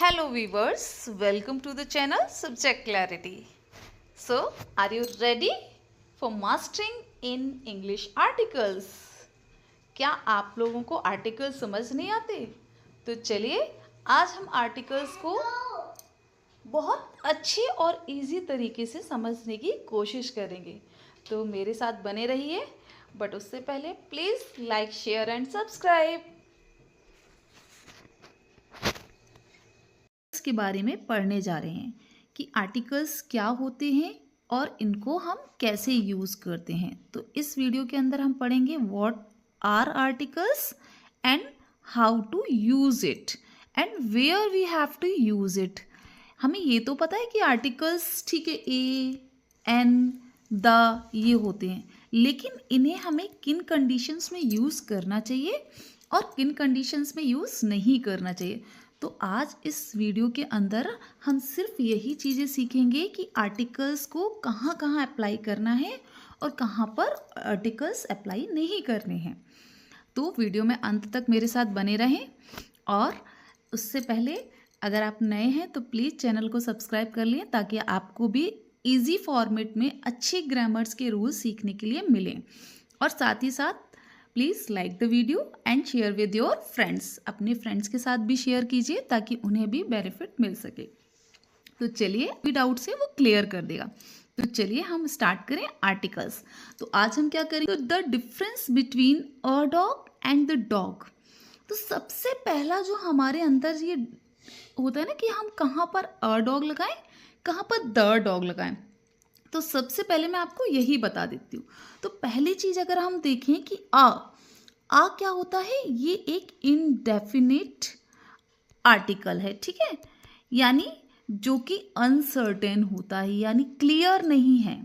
Hello viewers, welcome to the channel Subject Clarity. So, are you ready for mastering in English articles? क्या आप लोगों को articles समझ नहीं आते? तो चलिए आज हम आर्टिकल्स को बहुत अच्छे और इजी तरीके से समझने की कोशिश करेंगे। तो मेरे साथ बने रहिए, बट उससे पहले please like, share and subscribe. के बारे में पढ़ने जा रहे हैं कि आर्टिकल्स क्या होते हैं और इनको हम कैसे यूज़ करते हैं। तो इस वीडियो के अंदर हम पढ़ेंगे what are articles and how to use it and where we have to use it. हमें ये तो पता है कि आर्टिकल्स ठीक है ए, एन, द ये होते हैं, लेकिन इन्हें हमें किन कंडीशंस में यूज़ करना चाहिए और किन कंडीशंस में यूज़ नहीं करना चाहिए। तो आज इस वीडियो के अंदर हम सिर्फ यही चीज़ें सीखेंगे कि आर्टिकल्स को कहाँ कहाँ अप्लाई करना है और कहाँ पर आर्टिकल्स अप्लाई नहीं करने हैं। तो वीडियो में अंत तक मेरे साथ बने रहें, और उससे पहले अगर आप नए हैं तो प्लीज़ चैनल को सब्सक्राइब कर लें ताकि आपको भी इजी फॉर्मेट में अच्छे ग्रामर्स के रूल्स सीखने के लिए मिलें। और साथ ही साथ please like the video and share with your friends. अपने फ्रेंड्स के साथ भी शेयर कीजिए ताकि उन्हें भी बेनिफिट मिल सके। तो चलिए, कोई डाउट से वो क्लियर कर देगा। तो चलिए हम स्टार्ट करें आर्टिकल्स। तो आज हम क्या करेंगे, तो the difference between a dog and the dog. तो सबसे पहला जो हमारे अंदर ये होता है ना कि हम कहाँ पर अ डॉग लगाएं, कहाँ पर द डॉग लगाएं। तो सबसे पहले मैं आपको यही बता देती हूँ। तो पहली चीज़ अगर हम देखें कि आ क्या होता है, ये एक इनडेफिनिट आर्टिकल है, ठीक है, यानी जो कि अनसर्टेन होता है, यानी क्लियर नहीं है,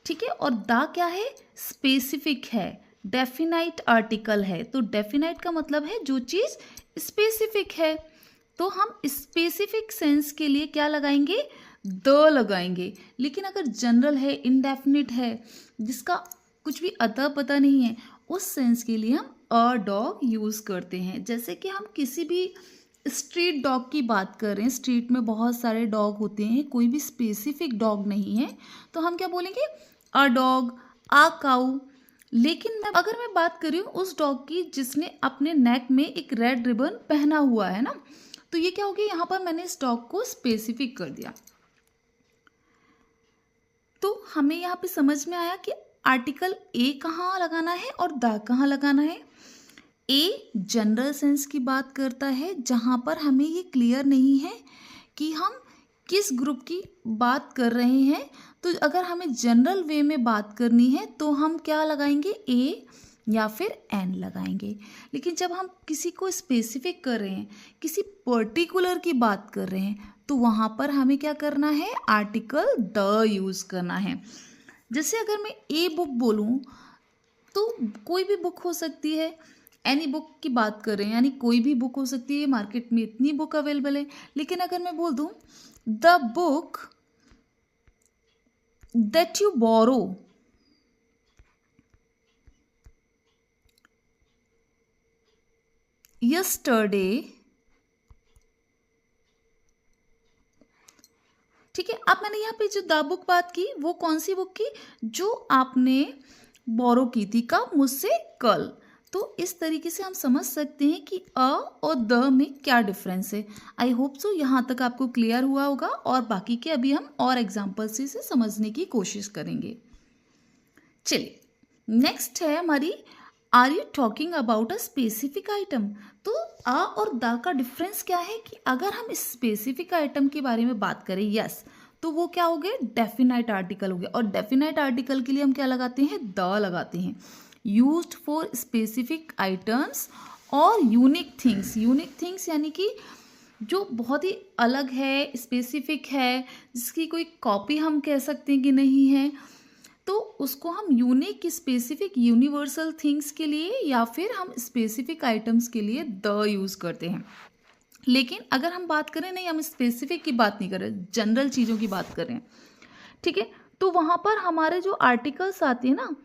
ठीक है। और दा क्या है, स्पेसिफिक है, डेफिनाइट आर्टिकल है। तो डेफिनाइट का मतलब है जो चीज़ स्पेसिफिक है। तो हम स्पेसिफिक सेंस के लिए क्या लगाएंगे, द लगाएंगे। लेकिन अगर जनरल है, इनडेफिनिट है, जिसका कुछ भी अता पता नहीं है, उस सेंस के लिए हम अ डॉग यूज़ करते हैं। जैसे कि हम किसी भी स्ट्रीट डॉग की बात कर रहे हैं, स्ट्रीट में बहुत सारे डॉग होते हैं, कोई भी स्पेसिफिक डॉग नहीं है, तो हम क्या बोलेंगे, अ डॉग, आ काऊ। लेकिन अगर मैं बात कर रही हूँ उस डॉग की जिसने अपने नेक में एक रेड रिबन पहना हुआ है ना, तो ये क्या हो गया, यहाँ पर मैंने इस डॉग को स्पेसिफिक कर दिया। तो हमें यहाँ पे समझ में आया कि आर्टिकल ए कहाँ लगाना है और द कहाँ लगाना है। ए जनरल सेंस की बात करता है, जहाँ पर हमें ये क्लियर नहीं है कि हम किस ग्रुप की बात कर रहे हैं। तो अगर हमें जनरल वे में बात करनी है तो हम क्या लगाएंगे, ए या फिर एन लगाएंगे। लेकिन जब हम किसी को स्पेसिफिक कर रहे हैं, किसी पर्टिकुलर की बात कर रहे हैं, तो वहाँ पर हमें क्या करना है, आर्टिकल द यूज़ करना है। जैसे अगर मैं ए बुक बोलूँ तो कोई भी बुक हो सकती है, एनी बुक की बात कर रहे हैं, यानी कोई भी बुक हो सकती है, मार्केट में इतनी बुक अवेलेबल है। लेकिन अगर मैं बोल दूँ the book that you borrow, yesterday, ठीक है। अब मैंने यहाँ पे जो द बुक बात की, वो कौन सी बुक की, जो आपने बोरो की थी, कब, मुझसे, कल। तो इस तरीके से हम समझ सकते हैं कि अ और द में क्या डिफरेंस है। आई होप सो यहाँ तक आपको क्लियर हुआ होगा, और बाकी के अभी हम और एग्जाम्पल से इसे समझने की कोशिश करेंगे। चलिए, नेक्स्ट है हमारी, are you talking about a specific item. तो आ और द का डिफरेंस क्या है कि अगर हम स्पेसिफिक आइटम के बारे में बात करें, यस, तो वो क्या हो गया, डेफिनाइट आर्टिकल हो गया। और डेफिनाइट आर्टिकल के लिए हम क्या लगाते हैं, द लगाते हैं। यूज्ड फॉर स्पेसिफिक आइटम्स और यूनिक थिंग्स। यूनिक थिंग्स यानी कि जो बहुत ही अलग है, स्पेसिफिक है, जिसकी कोई कॉपी हम कह सकते हैं कि नहीं है, तो उसको हम यूनिक, स्पेसिफिक, यूनिवर्सल थिंग्स के लिए या फिर हम स्पेसिफिक आइटम्स के लिए द यूज़ करते हैं। लेकिन अगर हम बात करें, नहीं, हम स्पेसिफिक की बात नहीं कर रहे, जनरल चीज़ों की बात कर रहे हैं, ठीक है, तो वहाँ पर हमारे जो आर्टिकल्स आते हैं ना,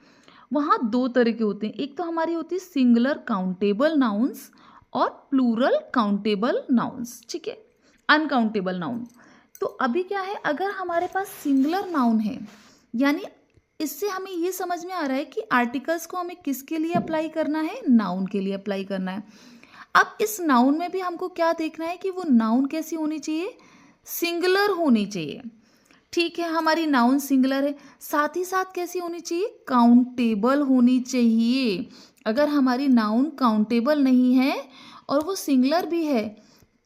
वहाँ दो तरह के होते हैं। एक तो हमारी होती है सिंगुलर काउंटेबल नाउन्स और प्लूरल काउंटेबल नाउन्स, ठीक है। Uncountable noun. तो अभी क्या है, अगर हमारे पास सिंगुलर नाउन है, यानी इससे हमें ये समझ में आ रहा है कि आर्टिकल्स को हमें किसके लिए अप्लाई करना है, नाउन के लिए अप्लाई करना है। अब इस नाउन में भी हमको क्या देखना है कि वो नाउन कैसी होनी चाहिए, सिंगुलर होनी चाहिए। ठीक है, हमारी नाउन सिंगुलर है, साथ ही साथ कैसी होनी चाहिए, काउंटेबल होनी चाहिए। अगर हमारी नाउन काउंटेबल नहीं है और वो सिंगुलर भी है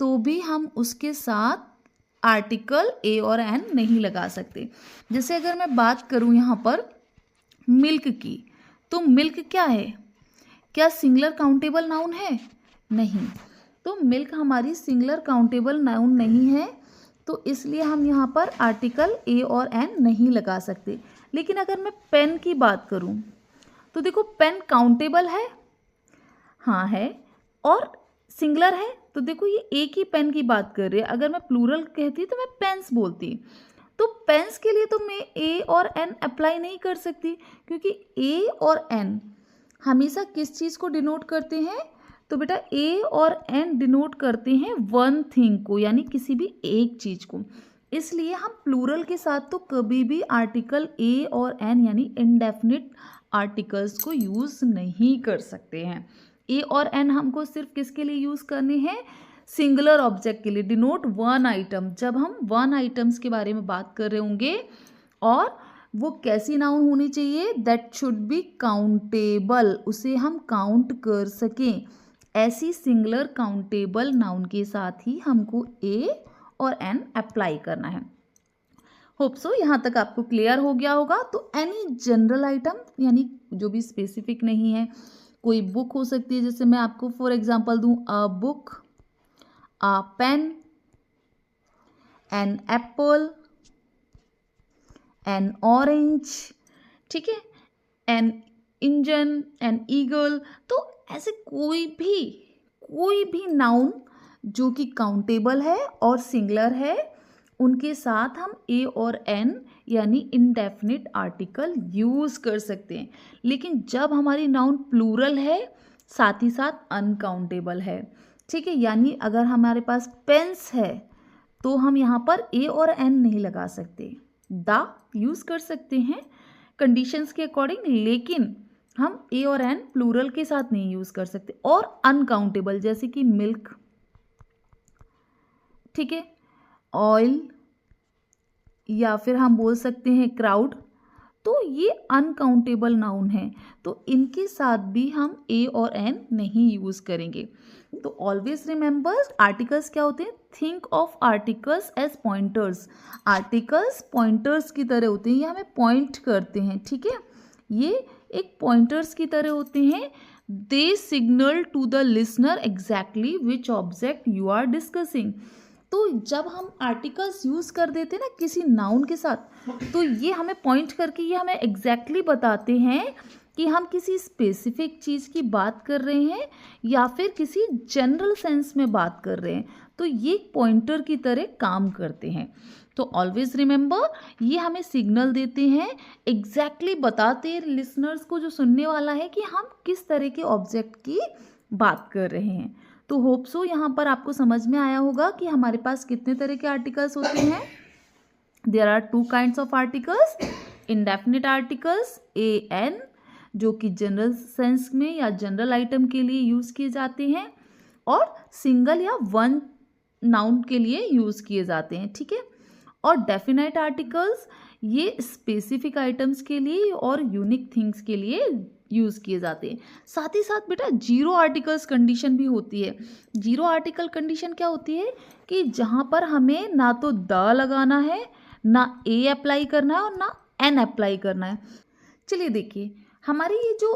तो भी हम उसके साथ आर्टिकल ए और एन नहीं लगा सकते। जैसे अगर मैं बात करूं यहाँ पर मिल्क की, तो मिल्क क्या है, क्या सिंगुलर काउंटेबल नाउन है, नहीं। तो मिल्क हमारी सिंगुलर काउंटेबल नाउन नहीं है, तो इसलिए हम यहाँ पर आर्टिकल ए और एन नहीं लगा सकते। लेकिन अगर मैं पेन की बात करूँ तो देखो पेन काउंटेबल है, हाँ है, और सिंगुलर है। तो देखो ये एक ही पेन की बात कर रही है, अगर मैं प्लूरल कहती तो मैं पेन्स बोलती। तो पेन्स के लिए तो मैं ए और एन अप्लाई नहीं कर सकती, क्योंकि ए और एन हमेशा किस चीज़ को डिनोट करते हैं, तो बेटा ए और एन डिनोट करते हैं वन थिंग को, यानी किसी भी एक चीज़ को। इसलिए हम प्लूरल के साथ तो कभी भी आर्टिकल ए और एन यानी इंडेफिनिट आर्टिकल्स को यूज़ नहीं कर सकते हैं। ए और एन हमको सिर्फ किसके लिए यूज़ करने हैं, सिंगुलर ऑब्जेक्ट के लिए, डिनोट वन आइटम। जब हम वन आइटम्स के बारे में बात कर रहे होंगे, और वो कैसी नाउन होनी चाहिए, दैट शुड बी काउंटेबल, उसे हम काउंट कर सकें, ऐसी सिंगुलर काउंटेबल नाउन के साथ ही हमको ए और एन अप्लाई करना है। होप सो यहाँ तक आपको क्लियर हो गया होगा। तो एनी जनरल आइटम, यानी जो भी स्पेसिफिक नहीं है, कोई बुक हो सकती है, जैसे मैं आपको फॉर एग्जांपल दूं, a book, a pen, an apple, an orange, ठीक है, एन इंजन, एन ईगल। तो ऐसे कोई भी नाउन जो कि काउंटेबल है और सिंगुलर है, उनके साथ हम ए और एन यानी इंडेफिनिट आर्टिकल यूज़ कर सकते हैं। लेकिन जब हमारी नाउन प्लूरल है, साथ ही साथ अनकाउंटेबल है, ठीक है, यानी अगर हमारे पास पेन्स है तो हम यहाँ पर ए और एन नहीं लगा सकते, द यूज़ कर सकते हैं कंडीशंस के अकॉर्डिंग, लेकिन हम ए और एन प्लूरल के साथ नहीं यूज़ कर सकते। और अनकाउंटेबल जैसे कि मिल्क, ठीक है, ऑयल, या फिर हम बोल सकते हैं क्राउड, तो ये अनकाउंटेबल नाउन है, तो इनके साथ भी हम ए और एन नहीं यूज़ करेंगे। तो ऑलवेज रिमेंबर, आर्टिकल्स क्या होते हैं, think of articles as pointers. Articles pointers की तरह होते हैं, ये हमें पॉइंट करते हैं, ठीक है, ये एक पॉइंटर्स की तरह होते हैं। They signal to the listener exactly which object you are discussing. तो जब हम आर्टिकल्स यूज़ कर देते हैं ना किसी नाउन के साथ, तो ये हमें पॉइंट करके ये हमें एग्जैक्टली बताते हैं कि हम किसी स्पेसिफिक चीज़ की बात कर रहे हैं या फिर किसी जनरल सेंस में बात कर रहे हैं। तो ये पॉइंटर की तरह काम करते हैं। तो ऑलवेज रिमेंबर, ये हमें सिग्नल देते हैं, एग्जैक्टली बताते हैं लिसनर्स को, जो सुनने वाला है, कि हम किस तरह के ऑब्जेक्ट की बात कर रहे हैं। तो होप सो यहाँ पर आपको समझ में आया होगा कि हमारे पास कितने तरह के आर्टिकल्स होते हैं। There are two kinds of articles, indefinite articles a an, जो कि जनरल सेंस में या जनरल आइटम के लिए यूज़ किए जाते हैं, और सिंगल या वन नाउन के लिए यूज़ किए जाते हैं, ठीक है। और डेफिनाइट आर्टिकल्स ये स्पेसिफिक आइटम्स के लिए और यूनिक थिंग्स के लिए यूज़ किए जाते हैं। साथ ही साथ बेटा जीरो आर्टिकल्स कंडीशन भी होती है। जीरो आर्टिकल कंडीशन क्या होती है कि जहाँ पर हमें ना तो द लगाना है, ना ए अप्लाई करना है और ना एन अप्लाई करना है। चलिए देखिए, हमारे ये जो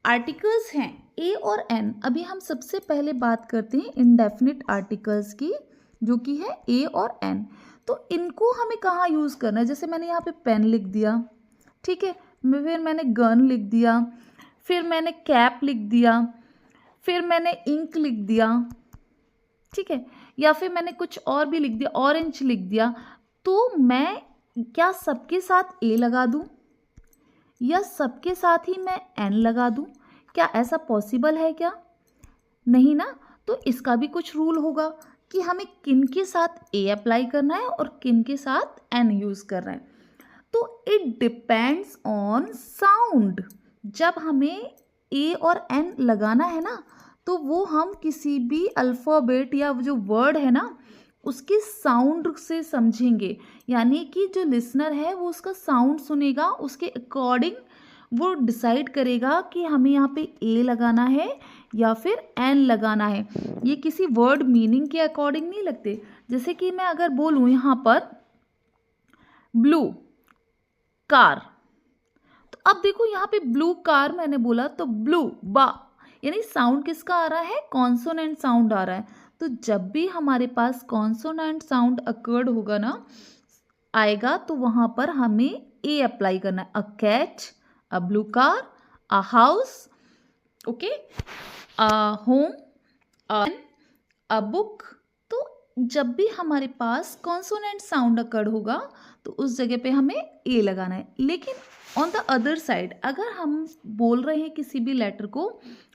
आर्टिकल्स हैं ए और एन, अभी हम सबसे पहले बात करते हैं इंडेफिनिट आर्टिकल्स की, जो कि है ए और एन। तो इनको हमें कहाँ यूज़ करना है, जैसे मैंने यहाँ पे पेन लिख दिया, ठीक है, फिर मैंने गन लिख दिया, फिर मैंने कैप लिख दिया, फिर मैंने इंक लिख दिया, ठीक है, या फिर मैंने कुछ और भी लिख दिया, ऑरेंज लिख दिया। तो मैं क्या सबके साथ ए लगा दूं या सबके साथ ही मैं एन लगा दूं? क्या ऐसा पॉसिबल है क्या? नहीं ना। तो इसका भी कुछ रूल होगा कि हमें किन के साथ ए अप्लाई करना है और किन के साथ एन यूज़ करना है। तो इट डिपेंड्स ऑन साउंड। जब हमें ए और एन लगाना है ना, तो वो हम किसी भी अल्फ़ाबेट या जो वर्ड है ना उसके साउंड से समझेंगे। यानी कि जो लिसनर है वो उसका साउंड सुनेगा, उसके अकॉर्डिंग वो डिसाइड करेगा कि हमें यहाँ पे ए लगाना है या फिर एन लगाना है। ये किसी वर्ड मीनिंग के अकॉर्डिंग नहीं लगते। जैसे कि मैं अगर बोलूँ यहाँ पर ब्लू कार, तो अब देखो यहाँ पे ब्लू कार मैंने बोला तो ब्लू बा, यानी साउंड किसका आ रहा है, कॉन्सोनेंट साउंड आ रहा है। तो जब भी हमारे पास कॉन्सोनेंट साउंड अकर्ड होगा ना आएगा, तो वहां पर हमें ए अप्लाई करना है। A cat, a blue car, a house, okay, a home, a book. तो जब भी हमारे पास कॉन्सोनेंट साउंड अकर्ड होगा तो उस जगह पे हमें ए लगाना है। लेकिन ऑन द अदर साइड अगर हम बोल रहे हैं किसी भी लेटर को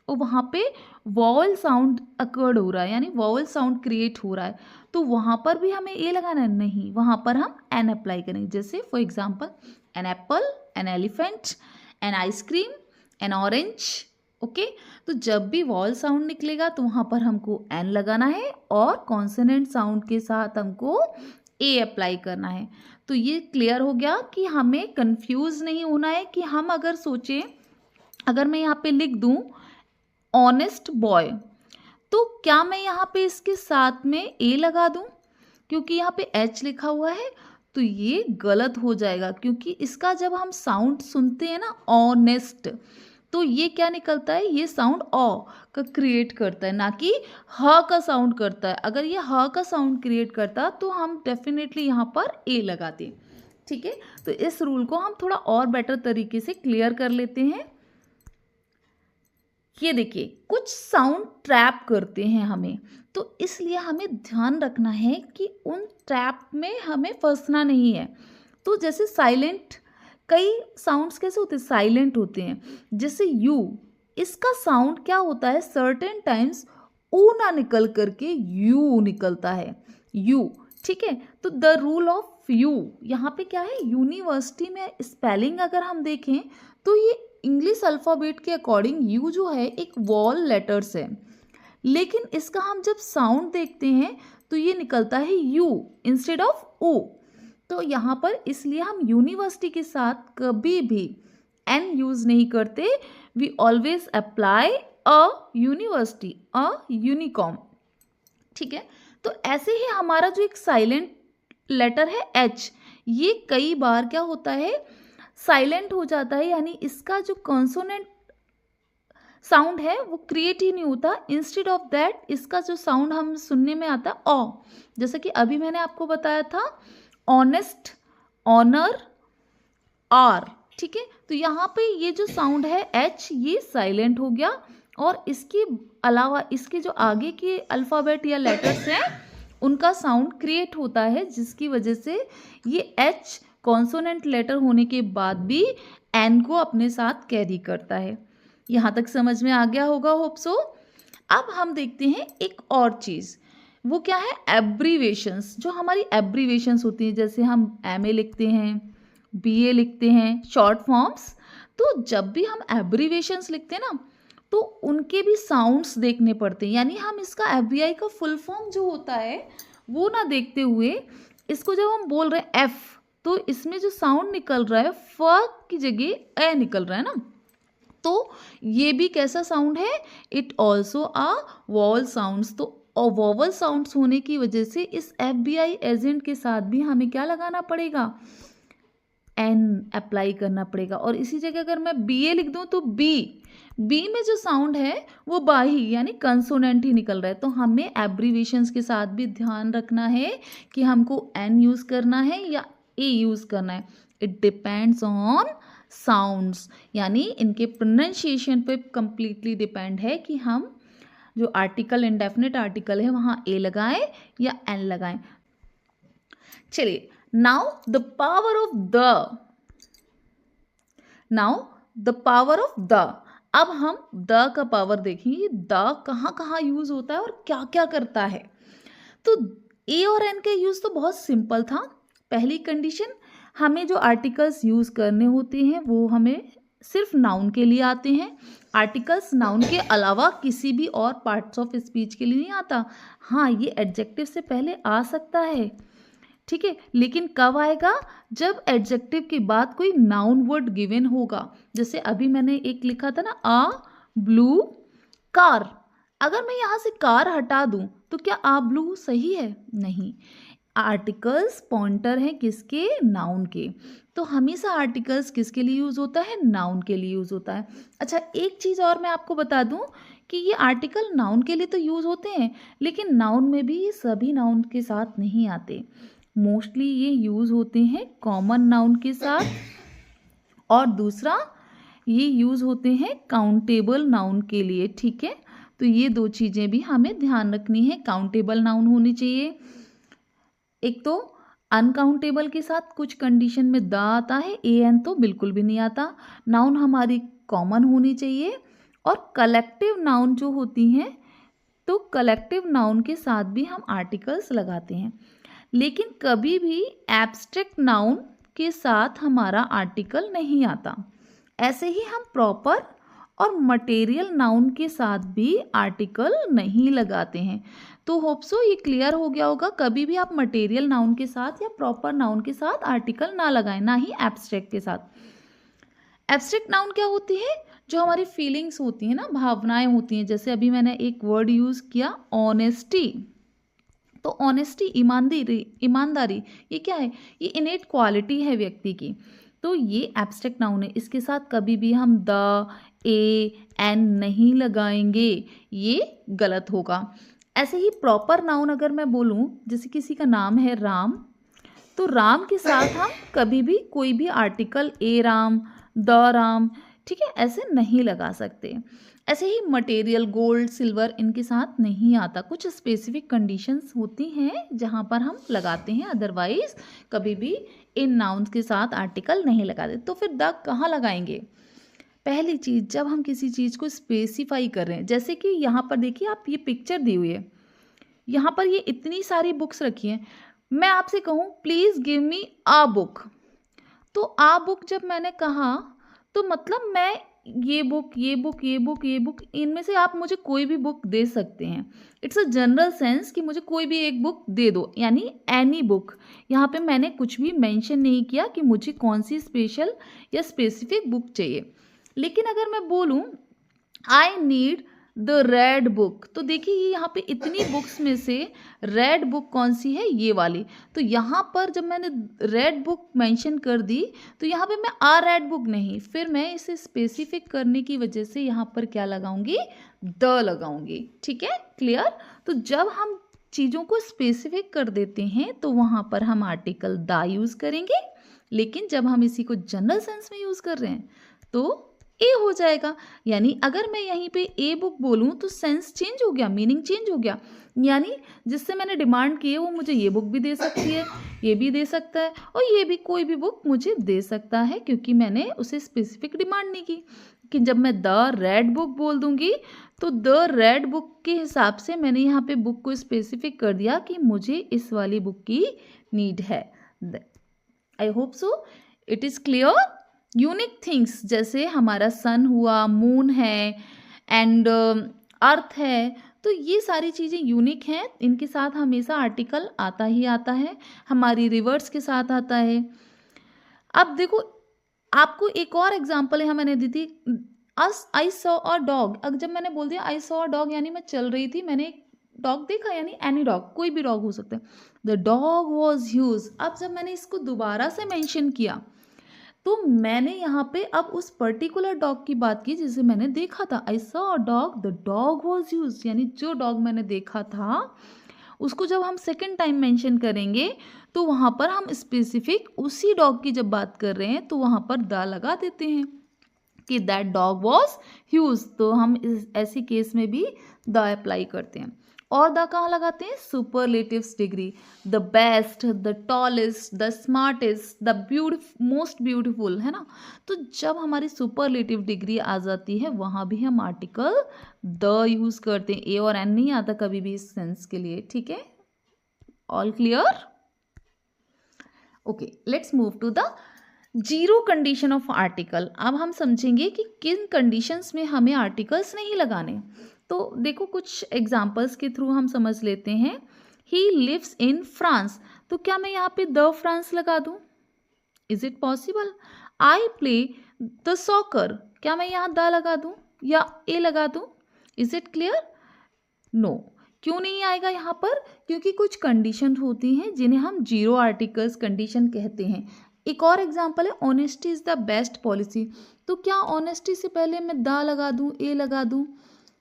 और वहाँ पे वॉवल साउंड अकर्ड हो रहा है, यानी वॉवल साउंड क्रिएट हो रहा है, तो वहाँ पर भी हमें ए लगाना है? नहीं, वहाँ पर हम एन अप्लाई करेंगे। जैसे for example an apple, an elephant, an ice cream, an orange, okay. तो जब भी वॉवल साउंड निकलेगा तो वहाँ पर हमको एन लगाना है और कॉन्सोनेंट साउंड के साथ हमको ए अप्लाई करना है। तो ये क्लियर हो गया कि हमें कंफ्यूज नहीं होना है कि हम अगर सोचें, अगर मैं यहाँ पे लिख दूँ ऑनेस्ट बॉय, तो क्या मैं यहाँ पे इसके साथ में ए लगा दूँ? क्योंकि यहाँ पे एच लिखा हुआ है तो ये गलत हो जाएगा, क्योंकि इसका जब हम साउंड सुनते हैं ना ऑनेस्ट, तो ये क्या निकलता है, ये साउंड ऑ का क्रिएट करता है, ना कि ह का साउंड करता है। अगर ये ह का साउंड क्रिएट करता तो हम डेफिनेटली यहाँ पर ए लगाते। ठीक है, तो इस रूल को हम थोड़ा और बेटर तरीके से क्लियर कर लेते हैं। ये देखिए कुछ साउंड ट्रैप करते हैं हमें, तो इसलिए हमें ध्यान रखना है कि उन ट्रैप में हमें फंसना नहीं है। तो जैसे साइलेंट, कई साउंड्स कैसे होते हैं, साइलेंट होते हैं। जैसे यू, इसका साउंड क्या होता है, सर्टेन टाइम्स ऊ ना निकल करके यू निकलता है, यू। ठीक है, तो द रूल ऑफ यू यहाँ पे क्या है, यूनिवर्सिटी में स्पेलिंग अगर हम देखें तो ये इंग्लिश अल्फ़ाबेट के अकॉर्डिंग यू जो है एक वॉल लेटर्स है, लेकिन इसका हम जब साउंड देखते हैं तो ये निकलता है यू इंस्टेड ऑफ ओ। तो यहाँ पर इसलिए हम यूनिवर्सिटी के साथ कभी भी एन यूज़ नहीं करते। We always apply a university, a unicorn. ठीक है, तो ऐसे ही हमारा जो एक साइलेंट लेटर है एच, ये कई बार क्या होता है, साइलेंट हो जाता है, यानी इसका जो कॉन्सोनेंट साउंड है वो क्रिएट ही नहीं होता। इंस्टेड ऑफ दैट इसका जो साउंड हम सुनने में आता है ऑ, जैसे कि अभी मैंने आपको बताया था ऑनेस्ट, ऑनर, आर। ठीक है, तो यहाँ पे ये जो साउंड है एच, ये साइलेंट हो गया, और इसके अलावा इसके जो आगे के अल्फ़ाबेट या लेटर्स हैं उनका साउंड क्रिएट होता है, जिसकी वजह से ये एच कॉन्सोनेंट लेटर होने के बाद भी एन को अपने साथ कैरी करता है। यहाँ तक समझ में आ गया होगा, होप सो। अब हम देखते हैं एक और चीज़, वो क्या है, एब्रीवेशंस। जो हमारी एब्रीवेशंस होती हैं, जैसे हम एमए लिखते हैं, बीए लिखते हैं, शॉर्ट फॉर्म्स। तो जब भी हम एब्रीवेशंस लिखते हैं ना तो उनके भी साउंड्स देखने पड़ते हैं, यानी हम इसका एफबीआई का फुल फॉर्म जो होता है वो ना देखते हुए, इसको जब हम बोल रहे हैं एफ, तो इसमें जो साउंड निकल रहा है फ की जगह ए निकल रहा है ना, तो ये भी कैसा साउंड है, it also a vowel sounds. तो और वॉवल साउंड्स होने की वजह से इस एफबीआई एजेंट के साथ भी हमें क्या लगाना पड़ेगा, एन अप्लाई करना पड़ेगा। और इसी जगह अगर मैं बी ए लिख दूं तो बी में जो साउंड है वो बा ही, यानी कंसोनेंट ही निकल रहा है। तो हमें एब्रीवेशंस के साथ भी ध्यान रखना है कि हमको एन यूज़ करना है या ए यूज़ करना है। इट डिपेंड्स ऑन साउंड्स, यानी इनके प्रोनाउंसिएशन पे कंप्लीटली डिपेंड है कि हम जो आर्टिकल, इंडेफिनिट आर्टिकल है, वहाँ ए लगाएं या एन लगाएं। चलिए, now the power of the, अब हम द का पावर देखेंगे, द कहाँ कहाँ यूज होता है और क्या क्या करता है। तो ए और एन का यूज़ तो बहुत सिंपल था। पहली कंडीशन, हमें जो आर्टिकल्स यूज़ करने होते हैं वो हमें सिर्फ नाउन के लिए आते हैं। आर्टिकल्स नाउन के अलावा किसी भी और पार्ट्स ऑफ स्पीच के लिए नहीं आता। हाँ, ये एडजेक्टिव से पहले आ सकता है, ठीक है, लेकिन कब आएगा? जब एडजेक्टिव के बाद कोई नाउन वर्ड गिवन होगा। जैसे अभी मैंने एक लिखा था ना, अ ब्लू कार। अगर मैं यहाँ से कार हटा दूं तो क्या आ ब्लू सही है? नहीं। आर्टिकल्स पॉइंटर हैं किसके? नाउन के। तो हमेशा आर्टिकल्स किसके लिए यूज़ होता है? नाउन के लिए यूज़ होता है। अच्छा, एक चीज़ और मैं आपको बता दूं कि ये आर्टिकल नाउन के लिए तो यूज़ होते हैं, लेकिन नाउन में भी ये सभी नाउन के साथ नहीं आते। मोस्टली ये यूज़ होते हैं कॉमन नाउन के साथ, और दूसरा ये यूज़ होते हैं काउंटेबल नाउन के लिए, ठीक है। तो ये दो चीज़ें भी हमें ध्यान रखनी है। काउंटेबल नाउन होनी चाहिए। एक तो अनकाउंटेबल के साथ कुछ कंडीशन में द आता है, ए एन तो बिल्कुल भी नहीं आता। नाउन हमारी कॉमन होनी चाहिए। और कलेक्टिव नाउन जो होती हैं, तो कलेक्टिव नाउन के साथ भी हम आर्टिकल्स लगाते हैं, लेकिन कभी भी एब्स्ट्रैक्ट नाउन के साथ हमारा आर्टिकल नहीं आता। ऐसे ही हम प्रॉपर और मटेरियल नाउन के साथ भी आर्टिकल नहीं लगाते हैं। तो होप सो ये क्लियर हो गया होगा। कभी भी आप मटेरियल नाउन के साथ या प्रॉपर नाउन के साथ आर्टिकल ना लगाएं, ना ही एब्स्ट्रैक्ट के साथ। एब्स्ट्रैक्ट नाउन क्या होती है? जो हमारी फीलिंग्स होती हैं ना, भावनाएं होती हैं। जैसे अभी मैंने एक वर्ड यूज़ किया, ऑनेस्टी। तो ऑनेस्टी, ईमानदारी, ये क्या है? ये इनेट क्वालिटी है व्यक्ति की। तो ये एब्स्ट्रैक्ट नाउन है। इसके साथ कभी भी हम द, ए, एन नहीं लगाएंगे, ये गलत होगा। ऐसे ही प्रॉपर नाउन अगर मैं बोलूँ, जैसे किसी का नाम है राम, तो राम के साथ हम कभी भी कोई भी article a Ram, the Ram, ठीक है, ऐसे नहीं लगा सकते। ऐसे ही मटेरियल, गोल्ड, सिल्वर, इनके साथ नहीं आता। कुछ स्पेसिफिक कंडीशंस होती हैं जहाँ पर हम लगाते हैं, अदरवाइज कभी भी इन नाउन्स के साथ आर्टिकल नहीं लगाते। तो फिर द कहाँ लगाएंगे? पहली चीज़, जब हम किसी चीज़ को स्पेसिफाई कर रहे हैं, जैसे कि यहाँ पर देखिए, आप ये पिक्चर दी हुई है, यहाँ पर ये इतनी सारी बुक्स रखी हैं। मैं आपसे कहूँ please give me a book, तो आ बुक जब मैंने कहा, तो मतलब मैं ये बुक, ये बुक, ये बुक, ये बुक, इनमें से आप मुझे कोई भी बुक दे सकते हैं। इट्स अ जनरल सेंस कि मुझे कोई भी एक बुक दे दो, यानी एनी बुक। यहाँ पे मैंने कुछ भी मेंशन नहीं किया कि मुझे कौन सी स्पेशल या स्पेसिफिक बुक चाहिए। लेकिन अगर मैं बोलूँ I need the red book, तो देखिए ये यहाँ पे इतनी बुक्स में से रेड बुक कौन सी है? ये वाली। तो यहाँ पर जब मैंने रेड बुक मेंशन कर दी, तो यहाँ पे मैं आ रेड बुक नहीं, फिर मैं इसे स्पेसिफिक करने की वजह से यहाँ पर क्या लगाऊंगी? द लगाऊंगी, ठीक है, क्लियर। तो जब हम चीज़ों को स्पेसिफिक कर देते हैं तो वहाँ पर हम आर्टिकल द यूज़ करेंगे, लेकिन जब हम इसी को जनरल सेंस में यूज़ कर रहे हैं तो ए हो जाएगा। यानी अगर मैं यहीं पे ए बुक बोलूँ तो सेंस चेंज हो गया, मीनिंग चेंज हो गया। यानी जिससे मैंने डिमांड की है वो मुझे ये बुक भी दे सकती है, ये भी दे सकता है, और ये भी कोई भी बुक मुझे दे सकता है, क्योंकि मैंने उसे स्पेसिफिक डिमांड नहीं की। कि जब मैं द रेड बुक बोल दूंगी तो द रेड बुक के हिसाब से मैंने यहाँ पे बुक को स्पेसिफिक कर दिया कि मुझे इस वाली बुक की नीड है। I hope so it is clear. Unique things, जैसे हमारा सन हुआ, मून है, एंड अर्थ है, तो ये सारी चीज़ें यूनिक हैं। इनके साथ हमेशा आर्टिकल आता ही आता है। हमारी रिवर्स के साथ आता है। अब देखो, आपको एक और एग्जांपल यहाँ मैंने दी थी, आई सॉ अ डॉग। अब जब मैंने बोल दिया आई सॉ अ डॉग, यानी मैं चल रही थी, मैंने एक डॉग देखा, यानी एनी डॉग, कोई भी डॉग हो सकता है। The dog was huge. अब जब मैंने इसको दोबारा से मेंशन किया, तो मैंने यहाँ पे अब उस पर्टिकुलर डॉग की बात की जिसे मैंने देखा था। I saw a dog, the dog was huge, यानी जो डॉग मैंने देखा था उसको जब हम सेकेंड टाइम मेंशन करेंगे तो वहाँ पर हम स्पेसिफिक उसी डॉग की जब बात कर रहे हैं तो वहाँ पर द लगा देते हैं कि दैट डॉग वॉज ह्यूज। तो हम ऐसी केस में भी द अप्लाई करते हैं। और द कहाँ लगाते हैं? Superlatives degree, the best, the tallest, the smartest, the most beautiful, है ना। तो जब हमारी सुपरलेटिव डिग्री आ जाती है वहाँ भी हम आर्टिकल द यूज़ करते हैं। ए और एन नहीं आता कभी भी इस सेंस के लिए, ठीक है। All clear? Okay, let's move to the zero condition of article. अब हम समझेंगे कि किन कंडीशंस में हमें आर्टिकल्स नहीं लगाने। तो देखो कुछ एग्जांपल्स के थ्रू हम समझ लेते हैं। ही लिव्स इन फ्रांस, तो क्या मैं यहाँ पे द फ्रांस लगा दूँ? Is it possible? I play the soccer, क्या मैं यहाँ द लगा दूँ या ए लगा दूँ? Is it clear? नो, क्यों नहीं आएगा यहाँ पर? क्योंकि कुछ कंडीशन होती हैं जिन्हें हम जीरो आर्टिकल्स कंडीशन कहते हैं। एक और एग्जांपल है honesty is the best policy, तो क्या ऑनेस्टी से पहले मैं द लगा दूँ, ए लगा दूँ?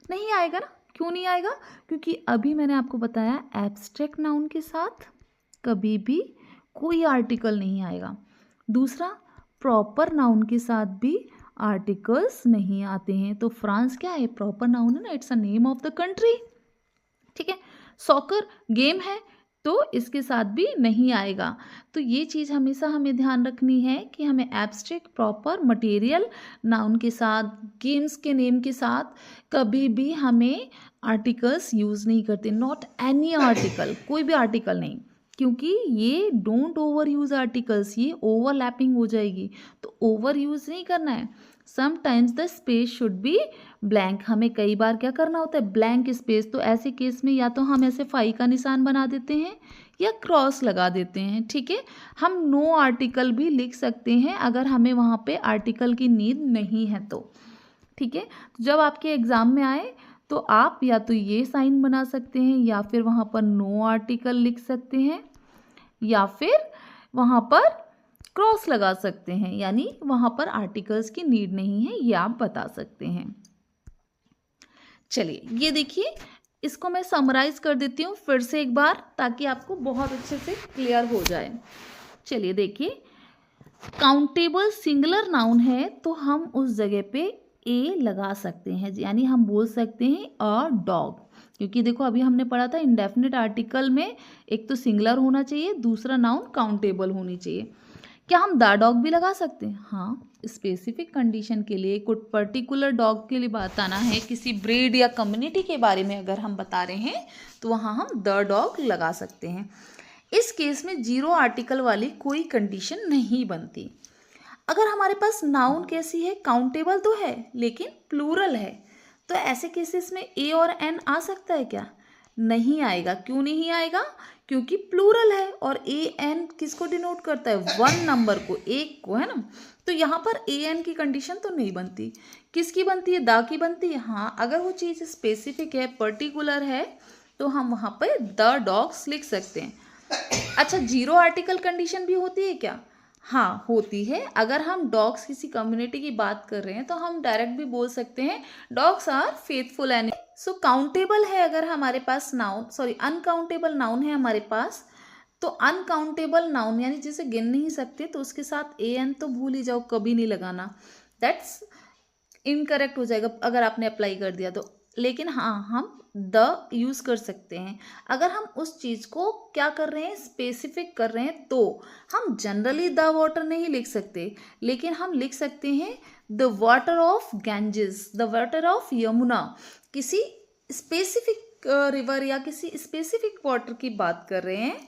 नहीं आएगा ना। क्यों नहीं आएगा? क्योंकि अभी मैंने आपको बताया एब्स्ट्रैक्ट नाउन के साथ कभी भी कोई आर्टिकल नहीं आएगा। दूसरा, प्रॉपर नाउन के साथ भी आर्टिकल्स नहीं आते हैं। तो फ्रांस क्या है? प्रॉपर नाउन है ना, it's a name of the country. ठीक है, सॉकर गेम है तो इसके साथ भी नहीं आएगा। तो ये चीज़ हमेशा हमें ध्यान रखनी है कि हमें एब्स्ट्रैक्ट, प्रॉपर, मटेरियल नाउन के साथ, गेम्स के नेम के साथ कभी भी हमें आर्टिकल्स यूज़ नहीं करते। नॉट एनी आर्टिकल, कोई भी आर्टिकल नहीं, क्योंकि ये डोंट ओवर यूज़ आर्टिकल्स, ये ओवरलैपिंग हो जाएगी। तो ओवर यूज़ नहीं करना है। Sometimes the space should be blank, हमें कई बार क्या करना होता है? Blank space. तो ऐसे केस में या तो हम ऐसे फाई का निशान बना देते हैं या क्रॉस लगा देते हैं। ठीक है, हम नो आर्टिकल भी लिख सकते हैं अगर हमें वहाँ पे आर्टिकल की नीड नहीं है तो। ठीक है, जब आपके एग्जाम में आए तो आप या तो ये साइन बना सकते हैं या फिर वहाँ पर नो आर्टिकल लिख सकते हैं या फिर वहाँ पर क्रॉस लगा सकते हैं, यानी वहाँ पर आर्टिकल्स की नीड नहीं है, ये आप बता सकते हैं। चलिए ये देखिए, इसको मैं समराइज कर देती हूँ फिर से एक बार ताकि आपको बहुत अच्छे से क्लियर हो जाए। चलिए देखिए, काउंटेबल सिंगुलर नाउन है तो हम उस जगह पे ए लगा सकते हैं, यानी हम बोल सकते हैं अ डॉग। क्योंकि देखो अभी हमने पढ़ा था इंडेफिनिट आर्टिकल में एक तो सिंगुलर होना चाहिए, दूसरा नाउन काउंटेबल होनी चाहिए। क्या हम द डॉग भी लगा सकते हैं? हाँ, स्पेसिफिक कंडीशन के लिए, कुछ पर्टिकुलर डॉग के लिए बताना है, किसी ब्रीड या कम्युनिटी के बारे में अगर हम बता रहे हैं तो वहाँ हम द डॉग लगा सकते हैं। इस केस में जीरो आर्टिकल वाली कोई कंडीशन नहीं बनती। अगर हमारे पास नाउन कैसी है? काउंटेबल तो है लेकिन प्लूरल है, तो ऐसे केसेस में ए और एन आ सकता है क्या? नहीं आएगा। क्यों नहीं आएगा? क्योंकि प्लूरल है और ए एन किसको डिनोट करता है? वन नंबर को, एक को, है ना। तो यहाँ पर ए एन की कंडीशन तो नहीं बनती। किसकी बनती है? द की बनती है। हाँ, अगर वो चीज़ स्पेसिफिक है, पर्टिकुलर है, तो हम वहाँ पर द डॉग्स लिख सकते हैं। अच्छा, जीरो आर्टिकल कंडीशन भी होती है क्या? हाँ, होती है। अगर हम डॉग्स किसी कम्युनिटी की बात कर रहे हैं तो हम डायरेक्ट भी बोल सकते हैं dogs are faithful animal. So countable है अगर हमारे पास नाउन, सॉरी अनकाउंटेबल नाउन है हमारे पास, तो अनकाउंटेबल नाउन यानी जिसे गिन नहीं सकते तो उसके साथ ए एन तो भूल ही जाओ, कभी नहीं लगाना। दैट्स इनकरेक्ट हो जाएगा अगर आपने अप्लाई कर दिया तो। लेकिन हाँ, हम द यूज़ कर सकते हैं अगर हम उस चीज़ को क्या कर रहे हैं? स्पेसिफिक कर रहे हैं। तो हम जनरली द वाटर नहीं लिख सकते, लेकिन हम लिख सकते हैं the water of Ganges, the water of Yamuna. किसी स्पेसिफिक रिवर या किसी स्पेसिफिक वाटर की बात कर रहे हैं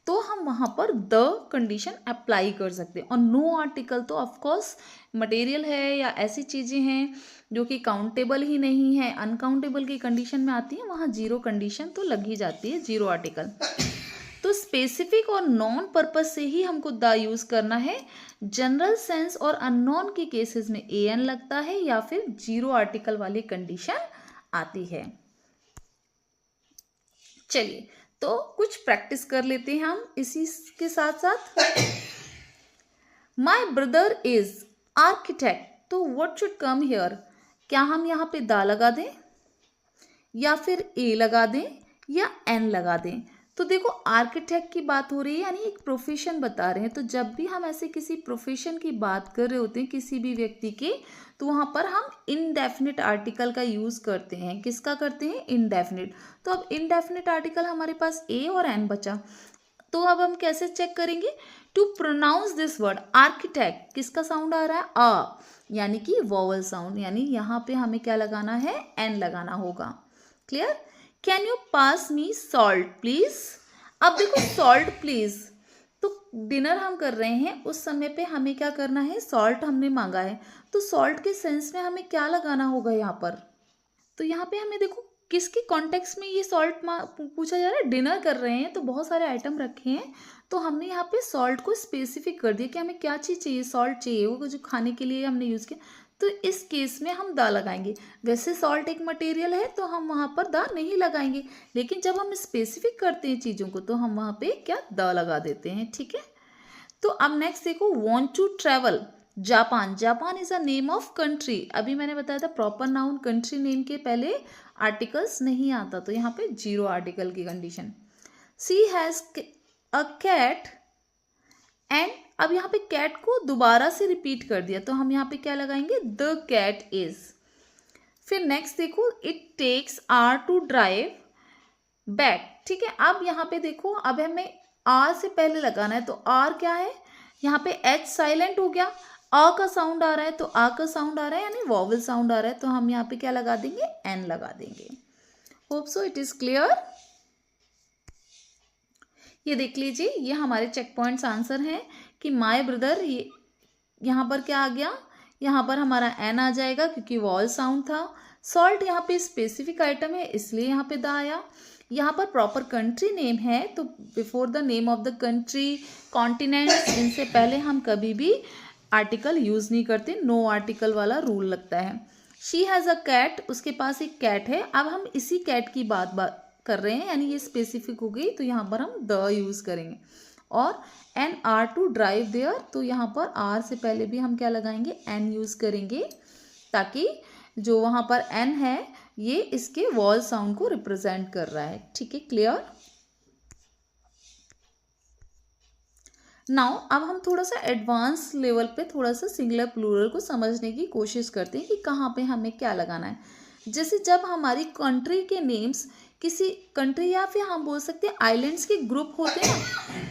तो हम वहाँ पर द कंडीशन अप्लाई कर सकते हैं। और नो आर्टिकल तो ऑफकोर्स मटेरियल है या ऐसी चीज़ें हैं जो कि काउंटेबल ही नहीं है, अनकाउंटेबल की कंडीशन में आती है, वहाँ जीरो कंडीशन तो लग ही जाती है, जीरो आर्टिकल। तो स्पेसिफिक और नॉन पर्पज से ही हमको द यूज़ करना है। जनरल सेंस और अननोन के केसेस में ए एन लगता है या फिर जीरो आर्टिकल वाली कंडीशन आती है। चलिए तो कुछ प्रैक्टिस कर लेते हैं हम इसी के साथ साथ। माई ब्रदर इज आर्किटेक्ट, तो व्हाट शुड कम हियर? क्या हम यहाँ पे द लगा दें या फिर ए लगा दें या एन लगा दें? तो देखो आर्किटेक्ट की बात हो रही है, यानी एक प्रोफेशन बता रहे हैं। तो जब भी हम ऐसे किसी प्रोफेशन की बात कर रहे होते हैं किसी भी व्यक्ति के, तो वहाँ पर हम इनडेफिनिट आर्टिकल का यूज़ करते हैं। किसका करते हैं? इनडेफिनिट। तो अब इनडेफिनिट आर्टिकल हमारे पास ए और एन बचा, तो अब हम कैसे चेक करेंगे? To pronounce this word architect, किसका साउंड आ रहा है? अ, यानी कि वोवल साउंड, यानी यहाँ पे हमें क्या लगाना है? एन लगाना होगा। Clear? Can you pass me salt please? अब देखो सॉल्ट प्लीज, तो डिनर हम कर रहे हैं, उस समय पे हमें क्या करना है, सॉल्ट हमने मांगा है, तो सॉल्ट के सेंस में हमें क्या लगाना होगा यहाँ पर। तो यहाँ पे हमें देखो किसके कॉन्टेक्स्ट में ये सॉल्ट पूछा जा रहा है, डिनर कर रहे हैं तो बहुत सारे आइटम रखे हैं, तो हमने यहाँ पे सॉल्ट को स्पेसिफिक कर दिया कि हमें क्या चीज़ चाहिए, सॉल्ट चाहिए, वो जो खाने के लिए हमने यूज़ किया, तो इस केस में हम दा लगाएंगे। वैसे सॉल्ट एक मटेरियल है तो हम वहाँ पर दा नहीं लगाएंगे, लेकिन जब हम स्पेसिफिक करते हैं चीज़ों को तो हम वहाँ पे क्या दा लगा देते हैं, ठीक है। तो अब नेक्स्ट देखो, want to travel Japan, Japan is a name of country. अभी मैंने बताया था प्रॉपर नाउन कंट्री नेम के पहले आर्टिकल्स नहीं आता, तो यहाँ पे जीरो आर्टिकल की कंडीशन। She has a cat and, अब यहाँ पे कैट को दोबारा से रिपीट कर दिया तो हम यहाँ पे क्या लगाएंगे, द कैट इज। फिर नेक्स्ट देखो, it takes hour to drive back, ठीक है। अब यहाँ पे देखो, अब हमें आर से पहले लगाना है, तो आर क्या है, यहाँ पे एच साइलेंट हो गया, अ का साउंड आ रहा है, तो आ का साउंड आ रहा है यानी वॉवल साउंड आ रहा है, तो हम यहाँ पे क्या लगा देंगे, एन लगा देंगे। Hope so it is clear. ये देख लीजिए, ये हमारे चेक पॉइंट्स आंसर हैं कि माय ब्रदर, ये यहाँ पर क्या आ गया, यहाँ पर हमारा एन आ जाएगा क्योंकि वॉल साउंड था। सॉल्ट यहाँ पे स्पेसिफिक आइटम है इसलिए यहाँ पे द आया। यहाँ पर प्रॉपर कंट्री नेम है तो before the name of the country, continents, इनसे पहले हम कभी भी आर्टिकल यूज़ नहीं करते, नो आर्टिकल वाला रूल लगता है। शी हैज़ अ कैट, उसके पास एक कैट है। अब हम इसी कैट की बात कर रहे हैं यानी ये स्पेसिफिक हो गई, तो यहाँ पर हम द यूज़ करेंगे। और an hour to drive there, तो यहाँ पर आर से पहले भी हम क्या लगाएंगे, एन यूज़ करेंगे, ताकि जो वहाँ पर एन है ये इसके वॉल साउंड को रिप्रेजेंट कर रहा है, ठीक है, क्लियर। नाउ अब हम थोड़ा सा एडवांस लेवल पे थोड़ा सा सिंगुलर प्लूरल को समझने की कोशिश करते हैं कि कहाँ पे हमें क्या लगाना है। जैसे जब हमारी कंट्री के नेम्स किसी कंट्री या फिर हम बोल सकते हैं आइलैंड्स के ग्रुप होते हैं ना,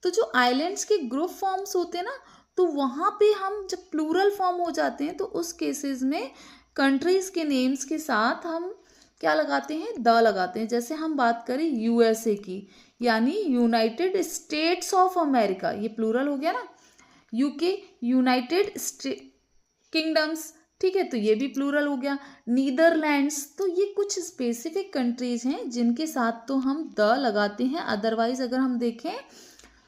तो जो आइलैंड्स के ग्रुप फॉर्म्स होते हैं ना, तो वहाँ पे हम जब प्लूरल फॉर्म हो जाते हैं तो उस केसेस में कंट्रीज के नेम्स के साथ हम क्या लगाते हैं, द लगाते हैं। जैसे हम बात करें यूएसए की, यानी यूनाइटेड स्टेट्स ऑफ अमेरिका, ये प्लूरल हो गया ना। यूके, यूनाइटेड किंगडम्स, ठीक है, तो ये भी प्लूरल हो गया। नीदरलैंड्स, तो ये कुछ स्पेसिफिक कंट्रीज हैं जिनके साथ तो हम द लगाते हैं, अदरवाइज अगर हम देखें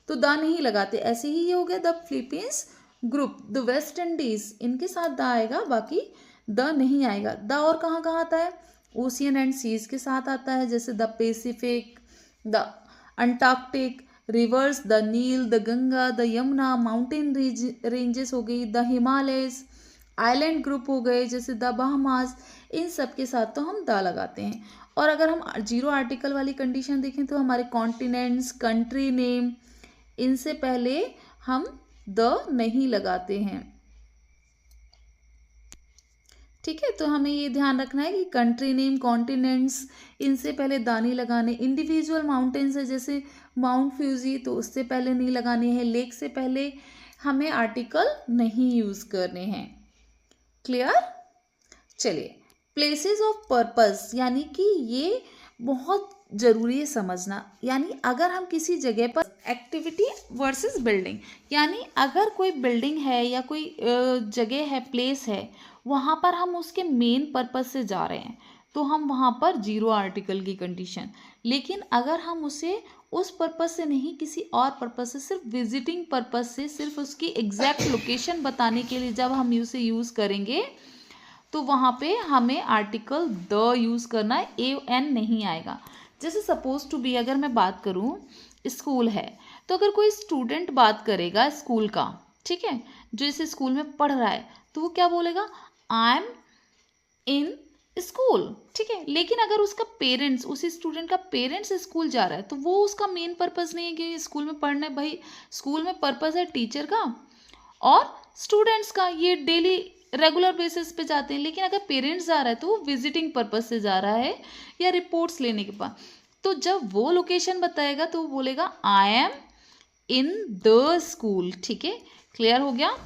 तो द नहीं लगाते। ऐसे ही ये हो गया the Philippines group, the West Indies, इनके साथ द आएगा, बाकी द नहीं आएगा। द और कहाँ कहाँ आता है, ओशियन एंड सीज के साथ आता है, जैसे the Pacific, the Antarctic, rivers the Nile, the Ganga, the Yamuna, mountain ranges हो गई, द हिमालयस, आइलैंड ग्रुप हो गए जैसे द बहामास, इन सब के साथ तो हम द लगाते हैं। और अगर हम जीरो आर्टिकल वाली कंडीशन देखें तो हमारे कॉन्टिनेंट्स, कंट्री नेम, इनसे पहले हम द नहीं लगाते हैं, ठीक है। तो हमें ये ध्यान रखना है कि कंट्री नेम, कॉन्टिनेंट्स, इनसे पहले द नहीं लगाने। इंडिविजुअल माउंटेन्स है जैसे माउंट फ्यूजी, तो उससे पहले नहीं लगाने हैं। लेक से पहले हमें आर्टिकल नहीं यूज करने हैं, क्लियर। चलिए, प्लेसेस ऑफ पर्पस, यानी कि ये बहुत जरूरी है समझना। यानी अगर हम किसी जगह पर एक्टिविटी वर्सेस बिल्डिंग, यानी अगर कोई बिल्डिंग है या कोई जगह है, प्लेस है, वहाँ पर हम उसके मेन पर्पस से जा रहे हैं तो हम वहाँ पर जीरो आर्टिकल की कंडीशन। लेकिन अगर हम उसे उस पर्पस से नहीं, किसी और पर्पस से, सिर्फ विजिटिंग पर्पस से, सिर्फ उसकी एग्जैक्ट लोकेशन बताने के लिए जब हम उसे यूज़ करेंगे तो वहाँ पे हमें आर्टिकल द यूज़ करना है, ए एन नहीं आएगा। जैसे सपोज टू बी, अगर मैं बात करूँ स्कूल है, तो अगर कोई स्टूडेंट बात करेगा स्कूल का, ठीक है, जो इस स्कूल में पढ़ रहा है, तो वो क्या बोलेगा, आई एम इन स्कूल, ठीक है। लेकिन अगर उसका पेरेंट्स, उसी स्टूडेंट का पेरेंट्स स्कूल जा रहा है, तो वो उसका मेन पर्पस नहीं है कि स्कूल में पढ़ना है। भाई स्कूल में पर्पस है टीचर का और स्टूडेंट्स का, ये डेली रेगुलर बेसिस पे जाते हैं। लेकिन अगर पेरेंट्स जा रहा है तो वो विजिटिंग पर्पस से जा रहा है या रिपोर्ट्स लेने के पास, तो जब वो लोकेशन बताएगा तो वो बोलेगा I am in the school, ठीक है, क्लियर हो गया।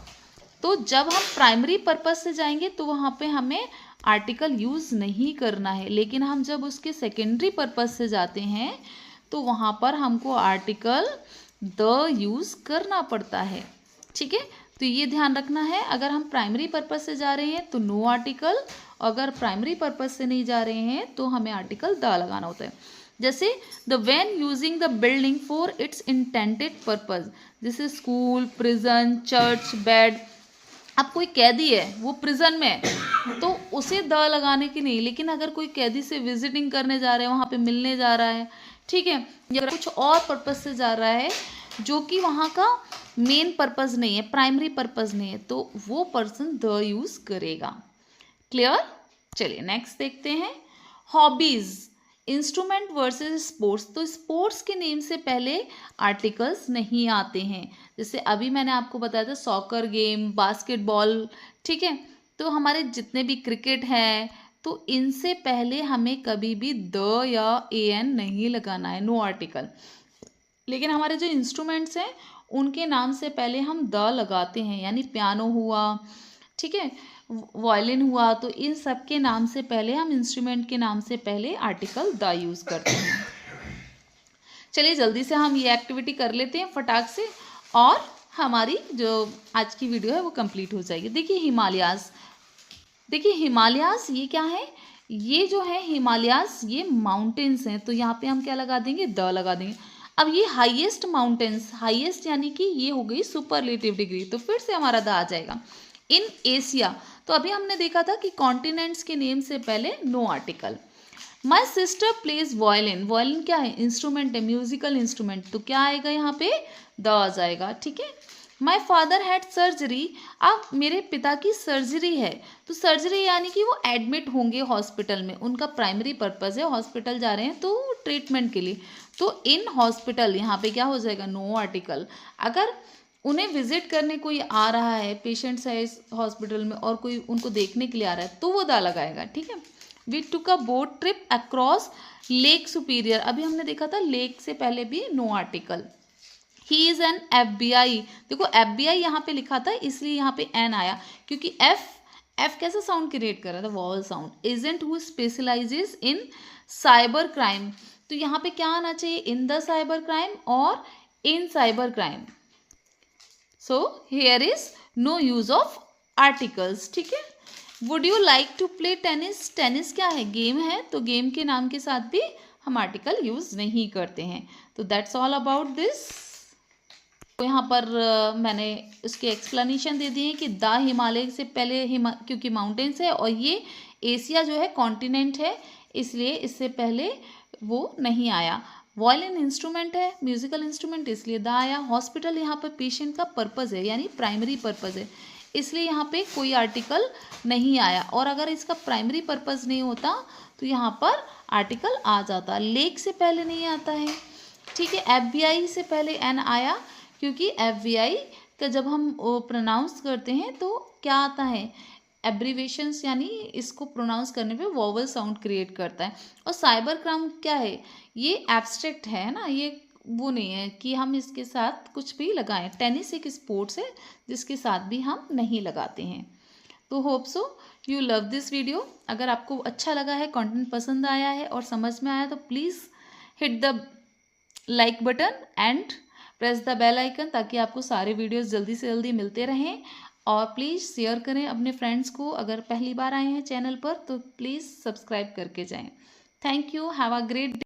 तो जब हम प्राइमरी पर्पस से जाएंगे तो वहाँ पे हमें आर्टिकल यूज़ नहीं करना है, लेकिन हम जब उसके सेकेंडरी पर्पस से जाते हैं तो वहाँ पर हमको आर्टिकल द यूज़ करना पड़ता है। ठीक है, तो ये ध्यान रखना है। अगर हम प्राइमरी पर्पस से जा रहे हैं तो नो आर्टिकल, अगर प्राइमरी पर्पस से नहीं जा रहे हैं तो हमें आर्टिकल द लगाना होता है। जैसे the when using the building for its intended purpose, जैसे स्कूल, प्रिजन, चर्च, बेड। अब कोई कैदी है, वो प्रिजन में है, तो उसे द लगाने की नहीं, लेकिन अगर कोई कैदी से विजिटिंग करने जा रहे हैं, वहाँ पे मिलने जा रहा है, ठीक है, या कुछ और पर्पस से जा रहा है जो कि वहाँ का मेन पर्पस नहीं है, प्राइमरी पर्पस नहीं है, तो वो पर्सन द यूज़ करेगा। क्लियर? चलिए नेक्स्ट देखते हैं। Hobbies, instrument versus sports. तो स्पोर्ट्स के नेम से पहले आर्टिकल्स नहीं आते हैं। जैसे अभी मैंने आपको बताया था सॉकर गेम, बास्केटबॉल, ठीक है, तो हमारे जितने भी क्रिकेट है, तो इनसे पहले हमें कभी भी द या एन नहीं लगाना है, नो आर्टिकल। लेकिन हमारे जो इंस्ट्रूमेंट्स हैं उनके नाम से पहले हम द लगाते हैं, यानी पियानो हुआ, ठीक है, वायलिन हुआ, तो इन सब के नाम से पहले हम इंस्ट्रूमेंट के नाम से पहले आर्टिकल द यूज़ करते हैं। चलिए जल्दी से हम ये एक्टिविटी कर लेते हैं फटाक से, और हमारी जो आज की वीडियो है वो कंप्लीट हो जाएगी। देखिए हिमालयाज़, देखिए हिमालयाज़ ये क्या है, ये जो है हिमालयाज़ ये माउंटेन्स हैं, तो यहाँ पे हम क्या लगा देंगे, द लगा देंगे। अब ये हाईएस्ट माउंटेन्स, हाईएस्ट यानी कि ये हो गई सुपरलेटिव डिग्री, तो फिर से हमारा द आ जाएगा। इन एशिया, तो अभी हमने देखा था कि कॉन्टिनेंट्स के नेम से पहले no article. My sister plays violin, violin क्या है, इंस्ट्रूमेंट है, म्यूजिकल इंस्ट्रूमेंट, तो क्या आएगा यहाँ पे, द आ जाएगा। ठीक है, माई फादर हैड सर्जरी, अब मेरे पिता की सर्जरी है, तो सर्जरी यानी कि वो एडमिट होंगे हॉस्पिटल में, उनका प्राइमरी पर्पज़ है, हॉस्पिटल जा रहे हैं तो ट्रीटमेंट के लिए, तो इन हॉस्पिटल यहाँ पे क्या हो जाएगा, नो आर्टिकल। अगर उन्हें विजिट करने कोई आ रहा है, पेशेंट्स है इस हॉस्पिटल में और कोई उनको देखने के लिए आ रहा है, तो वो दा लगाएगा। ठीक है, we took a boat trip across Lake Superior, अभी हमने देखा था लेक से पहले भी no article. He is an FBI, देखो FBI यहाँ पे लिखा था इसलिए यहाँ पे एन आया, क्योंकि एफ कैसा साउंड क्रिएट कर रहा था, vowel sound. Agent who specialises in cyber crime, तो यहाँ पे क्या आना चाहिए, इन द साइबर क्राइम और in cyber crime. So here is no use of articles. ठीक है, would you like to play tennis, tennis क्या है, गेम है, तो गेम के नाम के साथ भी हम आर्टिकल यूज नहीं करते हैं। तो दैट्स ऑल अबाउट दिस। तो यहाँ पर मैंने उसके एक्सप्लेनेशन दे दिए कि द हिमालय से पहले क्योंकि माउंटेन्स है, और ये एशिया जो है कॉन्टिनेंट है, इसलिए इससे पहले वो नहीं आया। वायलिन इंस्ट्रूमेंट है, म्यूजिकल इंस्ट्रूमेंट, इसलिए द आया। हॉस्पिटल यहाँ पर पेशेंट का पर्पज़ है, यानी प्राइमरी पर्पज़ है, इसलिए यहाँ पे कोई आर्टिकल नहीं आया। और अगर इसका प्राइमरी पर्पज़ नहीं होता तो यहाँ पर आर्टिकल आ जाता। लेक से पहले नहीं आता है, ठीक है। FBI से पहले एन आया, क्योंकि FBI का जब हम प्रोनाउंस करते हैं तो क्या आता है, एब्रीवेशंस, यानी इसको प्रोनाउंस करने पे वॉवल साउंड क्रिएट करता है। और साइबर क्राइम क्या है, ये एब्स्ट्रैक्ट है ना, ये वो नहीं है कि हम इसके साथ कुछ भी लगाएं। टेनिस एक स्पोर्ट्स है जिसके साथ भी हम नहीं लगाते हैं। तो hope so you love this video. अगर आपको अच्छा लगा है, कंटेंट पसंद आया है और समझ में आया, तो please hit the like button and press the bell icon, ताकि आपको सारे वीडियोस जल्दी से जल्दी मिलते रहें। और प्लीज़ शेयर करें अपने फ्रेंड्स को। अगर पहली बार आए हैं चैनल पर तो प्लीज़ सब्सक्राइब करके जाएं। Thank you, have a great day.